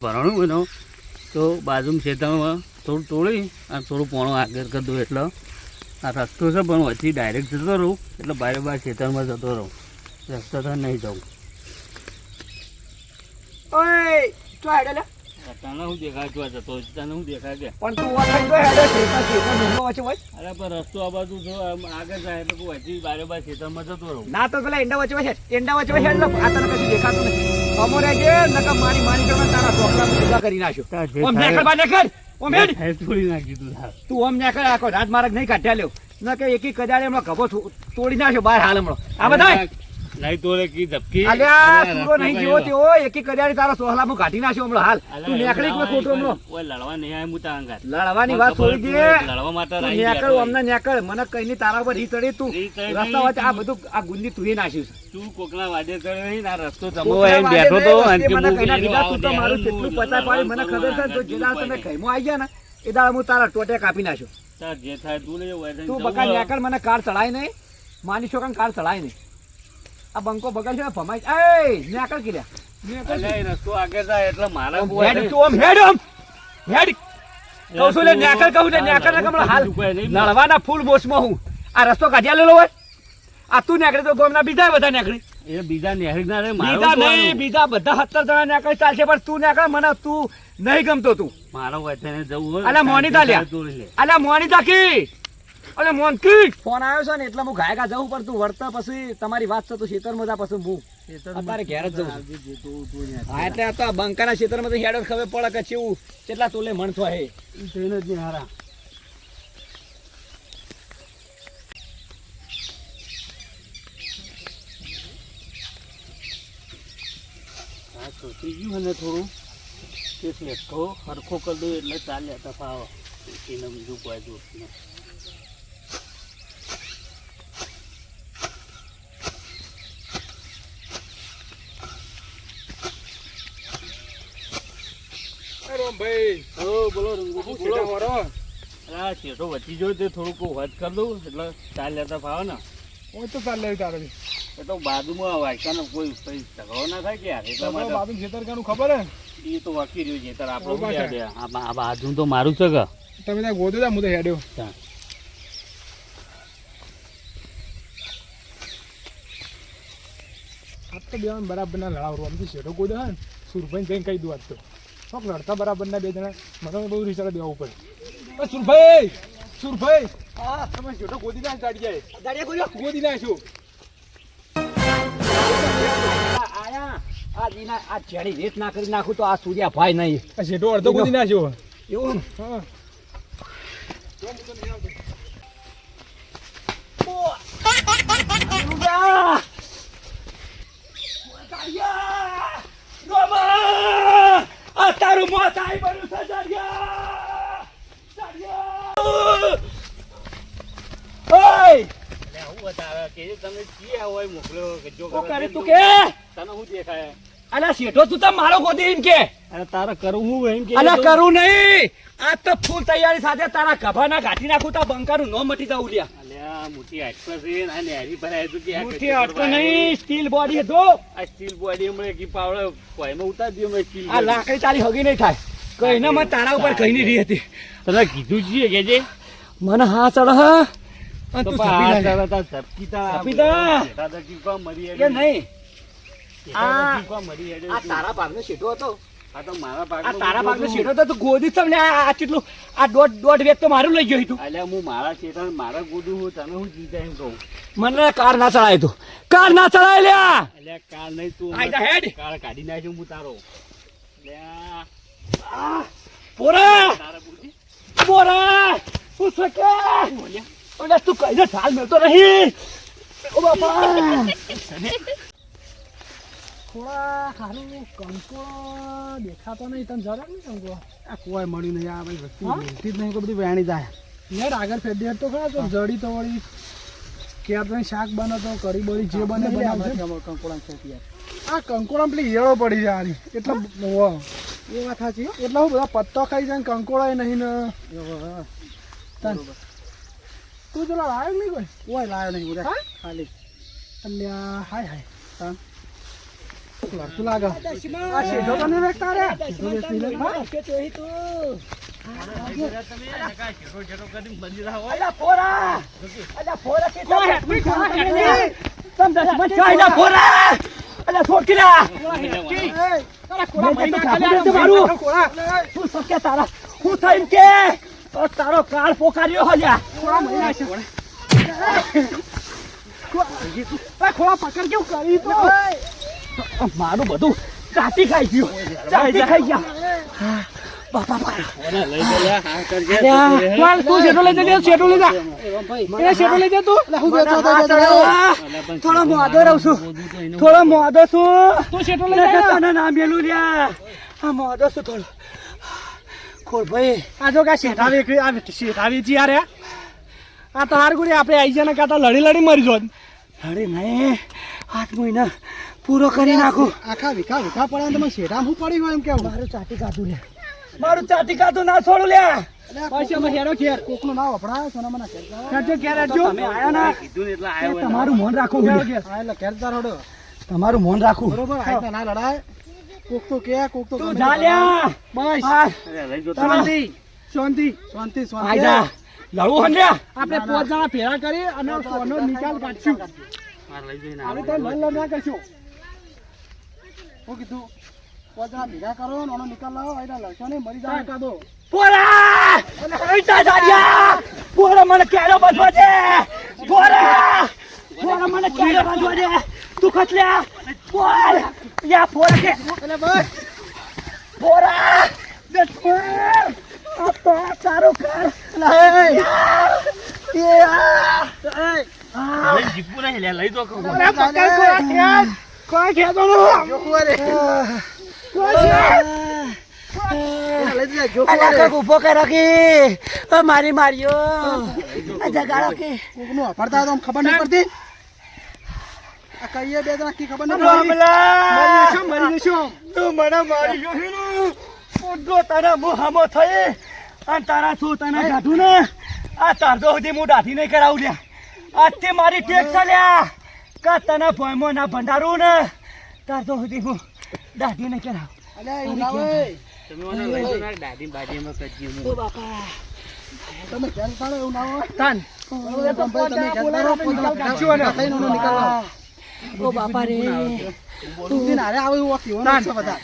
ભરણું બનો તો બાજુમાં ખેતરમાં થોડું તોડી અને થોડું પોણું આગળ કરી દઉં એટલે આ રસ્તો છે પણ વચ્ચે ડાયરેક્ટ જતો રહું એટલે બાર ખેતરમાં જતો રહું રસ્તો તો નહીં જાઉં. તને શું દેખાય છું જતો તને શું દેખાય કે પણ તું અરે પણ રસ્તો આ બાજુ આગળ જાય એટલે વચ્ચે બાર ખેતરમાં જતો રહું. ના તો પેલા એંડા વચ્ચે છે એંડા વચ્ચે છે એટલે આ તને કશું દેખાતું નથી. અમોરે જે નકા મારી કરવા તારા ચોકલા ભેગા કરી નાખ્યો. ઓમ નેકળ બા નેકળ ઓમ હેડ થોડી નાખી તું તું ઓમ નેકળ આખો રાત માર્ગ નહીં કાઢ્યા લ્યો ન કે એકી કજાડે હમણાં ગભો તોડી નાખ્યો બહાર હાલ હમણાં આ બધા નહીં તોડે કી ધપકી અલ્યા તુરો નહીં જેવો તેવો એકી કજાડે તારા સોહલામાં કાઢી નાખ્યો હમણાં હાલ તું નેકળી કોઈ ખોટો હમણાં ઓય લડવા નહીં આય મુતા અંગાર લડવાની વાત છોડી દે લડવા માટે નેકળ અમને નેકળ મને કઈની તારા પર રી ચડી તું રસ્તા વચ્ચે આ બધું આ ગુંદી તુંએ નાખ્યું છે. તું કોકના વાડે ચડ્યો નહીં આ રસ્તો જમો એમ બેઠો તો અને કે મને કઈના દીધા તું તો મારું કેટલું પચાસ પાડી મને ખબર છે તો જેદા તમે ખઈમો આવી ગયા ને એ દાડા હું તારા ટોટે કાપી નાખ્યો. તાર જે થાય તું લે તું બકા નેકળ મને કાર ચડાય નહીં માની છોકરાને કાર ચડાય નહીં. આ બંકો બગલ છે ભમાઈ એ નેકળ કીધા નેકળ રસ્તો આગળ જાય એટલે મારા હેડ તું ઓમ હેડ ઓમ હેડ કહું છું લે નેકળ કહું લે નેકળ ને કમળ હાલ લડવાના ફૂલ મોસમાં હું આ રસ્તો કાઢ્યા લેલો હોય આ તું નેકળે તો ગોમના બીજા બધા નેકળી એ બીજા નેહરી ના રે બીજા નહીં બીજા બધા 17 જણા નેકળ ચાલશે પણ તું નેકળ મને તું નહીં ગમતો તું મારો વચને જવું હોય અલા મોનીતા લ્યા અલા મોનીતા કી અલે મોનકી ફોન આવ્યો છે ને એટલે હું ગાયકા જવું પણ તું વર્તા પછી તમારી વાત છે તો ખેતરમાં જા પછી હું અત્યારે ઘેર જ જવું હા એટલે આ તો બંકાના ખેતરમાં તો હેડો ખબર પડે કે ચેવું કેટલા તોલે મણતો હે ટ્રેન જ નહીં હારા સોચી ગયું ને થોડું કે ફેટકો હરખો કરી દઉં એટલે ચાલે તફાવ એને બીજું કોઈ દોસ્ત નહીં. બોલો શેઠો વચ્ચી જોયું તે થોડુંક વચ કરી દઉં એટલે ચાલ લેતા ફાવે ને હું તો ચાલ લેવી તારે એ તો બાજુમાં વાયકાનો કોઈ ઝઘડો ના થાય કે યાર એટલા માટે બાજુ ખેતર કાનું ખબર હે એ તો વાકી રહ્યું છે તાર આપણે આ બાજુ તો મારું છે કે તમે ત્યાં ગોદો જા હું તો હેડ્યો આજ તો બે બરાબર ના લડાવરું આમ તો શેઠો ગોદો હે ને સુરભાઈ જઈને કહી દઉં આજ તો શોખ લડતા બરાબર ના બે જણા મને બહુ રીસાડા દેવું પડે સુરભાઈ સુરભાઈ હા તમે શેઠો ગોદી ના ગાડી જાય ગોદી નાખ્યો આયા આ દીના આ ચેડી રેત ના કરી નાખું તો આ સૂર્યા ભાઈ નહીં આ શેઠો અડધો ગોદી નાખ્યો એવું હા તારું મોત આઈ બન્યું છે અલા શેઠો તું તો મારો ગોદી એમ કે તારે કરવું એમ કે અલા કરું નહીં આ તો ફૂલ તૈયારી સાથે તારા ગભાના ઘાટી નાખું તા બંકાનું નો મટી જાવ લ્યા અલ્યા મોટી એક્સપ્રેસ છે આ નેરી ભરાય તો કે મોટી અટકો નહીં સ્ટીલ બોડી હતો આ સ્ટીલ બોડી માં કી પાવડે કોઈમાં ઉતાર દિયો મે સ્ટીલ આ લાકડી તારી હગી નહીં થાય કઈ ના મને તારા ઉપર કઈ નહીં રહી હતી તને કીધું છે કે જે મને હા ચડ હા તો તું પા ઝપી તારા તા ઝપકીતા ઝપકીતા. દાદા કી કો મરી કે નહીં આ કો મરી હેડે આ તારા ભાગનો શેઠો હતો આ તો મારા ભાગ આ તારા ભાગનો શેઠો હતો તું ગોદી સમ લે આ કેટલું આ દોઢ વેક તો મારું લઈ ગયો તું અલ્યા હું મારા શેઠા મારા ગોદું હું તને હું ચિંતા એમ કહું મને કાર ના ચડાય તું કાર ના ચડાય લ્યા અલ્યા કાર નહીં તું આઈ જા હેડ કાર કાઢી નાખ્યો હું તારો અલ્યા પોરા તારા બુદ્ધિ પોરા હું સકે ઓલે તું કઈને ઠાલ મળતો નહીં ઓ બાપા થોડા ખાલી કંકો દેખાતો નહીં તને જરા નહીં કંકો આ કોઈ મળ્યું નહીં આ ભાઈ વસ્તુ જ નહીં કોઈ બધી વેણી જાય યાર આગળ ફેડી તો ખરા તો જડી તો વળી ક્યાં તો શાક બને તો કઢી બળી જે બને બનાવશે કંકોળા છે આ કંકોળા પેલી ઈયળો પડી જાય એટલે એ વાત સાચી એટલે હું બધા પત્તો ખાઈ જાય કંકોળા નહીં ને તું પેલા લાવ્યો નહીં કોઈ લાવ્યો નહીં ખાલી અલ્યા હાય હાય લડતું લાગે આ શેઠો તો નહીં વેચતા રે શેઠો વેચી લે હા? અલ્યા ફોરા કે તમ દશમન ચાઈના ફોરા અલ્યા છોકરા શું શક્ય તારા હું થઈને કે તારો કાળ પોકાર્યો હલ્યા ખોળા પકડ કેવું કરી તો મારું બધું ચાટી ખાઈ ગયું ચાટી ખાઈ ગયા બાપા તું શેઠો લઈ જજે શેઠો લઈ જા એ શેઠો લઈ જા તું હું વેચો થોડો મોદો રહું છું થોડો મોદો છું તું શેઠો લઈ જા તને ના મેલું લ્યા આ મોદો છું થોડો ખોલ ભાઈ આ જો કા શેઠા વેચી આ શેઠા વેચી યાર આ તો હાર ગુડી આપણે આઈ જને કાતા લડી લડી મરી જોત અરે નહીં 8 મહિના પૂરો કરી નાખું આખા વિખા પડે તમે શેઠા હું પડી હોય એમ કેવું મારું ચાટી કાઢું લે મારું ચાટી કાઢું ના છોડું લ્યા પછી અમે હેરો ઘેર કોકનું ના વપરાય સોના મને ખેરજો ઘેર હેરજો તમે આયા ના તમારું મોન રાખો એટલે ખેરતા રોડો તમારું મોન રાખું બરોબર આઈ ના લડાય કોક તો તું જા લ્યા બસ શાંતિ આઈ જા લડવું હંડ્યા આપણે 5 જણા ભેળા કરી અને સોનો નિકાલ કાઢશું આપણે તો લડ ના કરશું હું કીધું 5 જણા ભેગા કરો અને ઓનો નિકાલ લાવો આઈડા લડશો ને મરી જાય કાદો પોરા પોરા મને કેરો બાંધવા દે પોરા મને કેરો બાંધવા દે તું ખતલ્યા પોર યા પોરા કે એટલે બસ પોરા દશમન આ તો તારો કર કોઈ ખેતો ઉભો કરો કે મારી માર્યો જગાડો કે પડતા તો ખબર નહીં પડતી આ કહીએ બે જણા કી ખબર નહીં મરી જશું તું મને મારી ગયો ઉડો તારા મોહામો થઈ અને તારા શું તને કાઢું ને આ તારતો સુધી હું દાઢી નહીં કરાવું લ્યા આજથી મારી ટેક ચાલ્યા કા તને ભોયમો ના ભંડારું ને તારતો સુધી હું દાઢી નહીં કરાવું અલ્યા એવું ના હોય ઓ બાપા તમે ધ્યાન પાડો એવું ના હોય તાન ઓ બાપા રે તું નારે આવે એવું કીવાનું છે બધા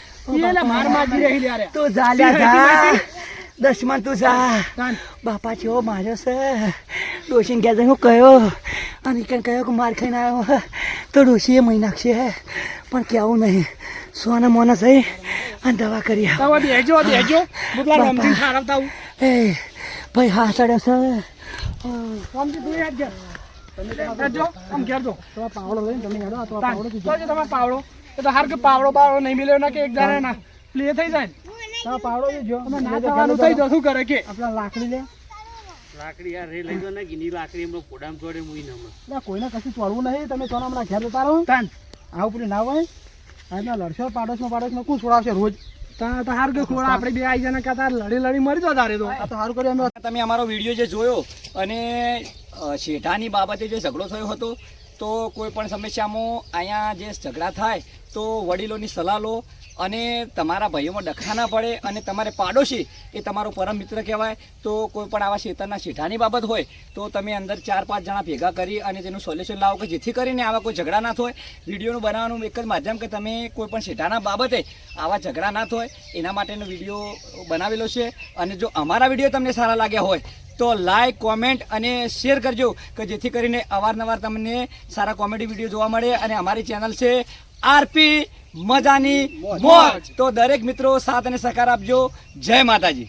એને માર માજી રહી લે રે તું જા લ્યા જા દશમન તું જા બાપા જેવો માર્યો છે ડોશીને ઘેર જઈને હું કહ્યો અને કઈ કહ્યો કે માર ખાઈને આવ્યો તો ડોશીએ મહી નાખશે પણ કેવું નહીં સોના મોના થઈ અને દવા કરી આવ. દવા દેજો બુકલા રમજીન ઠારવતા હું એ ભાઈ હા ચડ્યો છે રમજી તું યાદ ઘેર તમે જો આમ ઘેર જો તો પાવડો લઈને તમે હેડો તો પાવડો કીધો તો તમારે પાવડો એ તો હાર કે પાવડો નહીં મિલ્યો ના કે એક દાડે ના પ્લે થઈ જાય તો પાવડો જો તમે ના થવાનું થઈ જશું કરે કે આપણા લાકડી લે લાકડી યાર રે લઈ ગયો ને ગીની લાકડી એમનો પોડામ છોડે મુઈ નમ ના કોઈને કશું ચોળવું નહીં તમે સોના હમણાં ઘેર જતા રહો તાન આવું પૂરી ના હોય આજના લડશો પાડોશમાં કોણ છોડાવશે રોજ તો હાર કે ખોડા આપણે બે આવી જાય કાતા લડી મરી જો તારે તો આ તો સારું કર્યું અમે તમે અમારો વિડીયો જે જોયો અને શેઠાની બાબતે જે ઝઘડો થયો હતો તો કોઈ પણ સમસ્યામાં અહીંયા જે ઝઘડા થાય તો વડીલોની સલાહ લો અને તમારા ભાઈઓમાં ડખા ના પડે અને તમારે પાડોશી એ તમારો પરમ મિત્ર કહેવાય તો કોઈ પણ આવા શેતરના શેઠાની બાબત હોય તો તમે અંદર 4-5 જણા ભેગા કરી અને તેનું સોલ્યુશન લાવો કે જેથી કરીને આવા કોઈ ઝઘડા ના થાય. વિડીયોનું બનાવવાનું એક જ માધ્યમ કે તમે કોઈ પણ શેઠાના બાબતે આવા ઝઘડા ના થાય એના માટેનો વિડીયો બનાવેલો છે. અને જો અમારા વિડીયો તમને સારા લાગ્યા હોય તો લાઈક કોમેન્ટ અને શેર કરજો કે જેથી કરીને અવારનવાર તમને સારા કોમેડી વિડીયો જોવા મળે. અને અમારી ચેનલ છે આરપી મજાની મોજ. તો દરેક મિત્રો સાથ અને સહકાર આપજો. જય માતાજી.